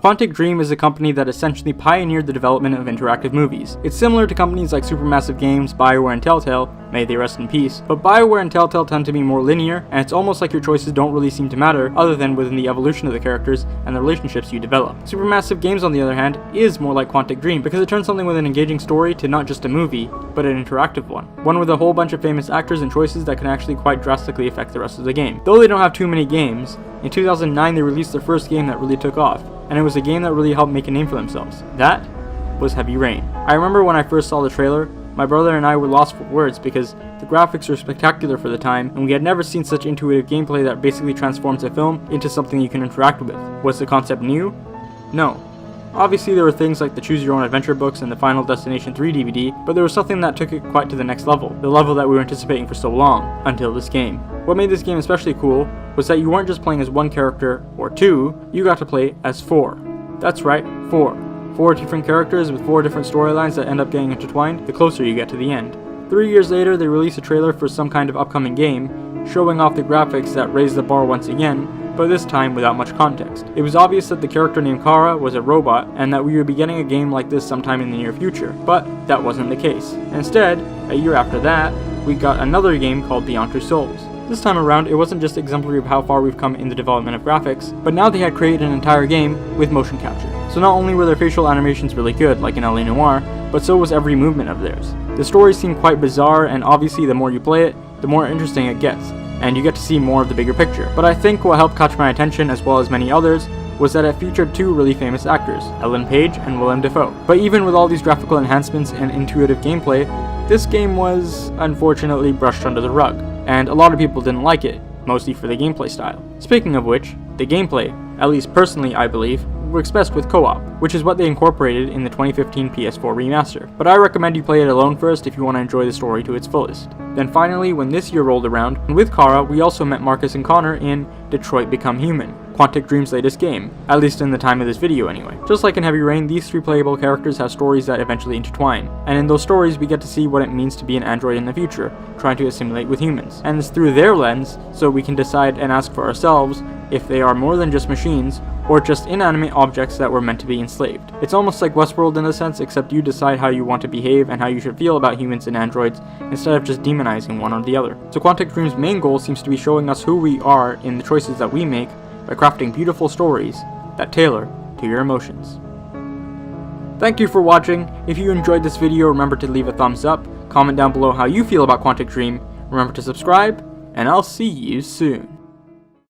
Quantic Dream is a company that essentially pioneered the development of interactive movies. It's similar to companies like Supermassive Games, BioWare, and Telltale, may they rest in peace, but BioWare and Telltale tend to be more linear, and it's almost like your choices don't really seem to matter other than within the evolution of the characters and the relationships you develop. Supermassive Games, on the other hand, is more like Quantic Dream because it turns something with an engaging story to not just a movie, but an interactive one with a whole bunch of famous actors and choices that can actually quite drastically affect the rest of the game. Though they don't have too many games, in 2009 they released their first game that really took off, and it was a game that really helped make a name for themselves. That was Heavy Rain. I remember when I first saw the trailer, my brother and I were lost for words because the graphics were spectacular for the time, and we had never seen such intuitive gameplay that basically transforms a film into something you can interact with. Was the concept new? No. Obviously there were things like the Choose Your Own Adventure books and the Final Destination 3 DVD, but there was something that took it quite to the next level, the level that we were anticipating for so long, until this game. What made this game especially cool was that you weren't just playing as one character or two, you got to play as four. That's right, four. Four different characters with four different storylines that end up getting intertwined the closer you get to the end. 3 years later, they released a trailer for some kind of upcoming game, showing off the graphics that raised the bar once again, but this time without much context. It was obvious that the character named Kara was a robot, and that we would be getting a game like this sometime in the near future, but that wasn't the case. Instead, a year after that, we got another game called Beyond Two Souls. This time around, it wasn't just exemplary of how far we've come in the development of graphics, but now they had created an entire game with motion capture. So not only were their facial animations really good, like in LA Noire, but so was every movement of theirs. The story seemed quite bizarre, and obviously the more you play it, the more interesting it gets, and you get to see more of the bigger picture. But I think what helped catch my attention, as well as many others, was that it featured two really famous actors, Ellen Page and Willem Dafoe. But even with all these graphical enhancements and intuitive gameplay, this game was, unfortunately, brushed under the rug, and a lot of people didn't like it, mostly for the gameplay style. Speaking of which, the gameplay, at least personally I believe, works best with co-op, which is what they incorporated in the 2015 PS4 remaster. But I recommend you play it alone first if you want to enjoy the story to its fullest. Then finally, when this year rolled around, and with Kara, we also met Marcus and Connor in Detroit Become Human, Quantic Dream's latest game, at least in the time of this video anyway. Just like in Heavy Rain, these three playable characters have stories that eventually intertwine, and in those stories we get to see what it means to be an android in the future, trying to assimilate with humans. And it's through their lens, so we can decide and ask for ourselves if they are more than just machines, or just inanimate objects that were meant to be enslaved. It's almost like Westworld in a sense, except you decide how you want to behave and how you should feel about humans and androids, instead of just demonizing one or the other. So Quantic Dream's main goal seems to be showing us who we are in the choices that we make by crafting beautiful stories that tailor to your emotions. Thank you for watching. If you enjoyed this video, remember to leave a thumbs up, comment down below how you feel about Quantic Dream, remember to subscribe, and I'll see you soon.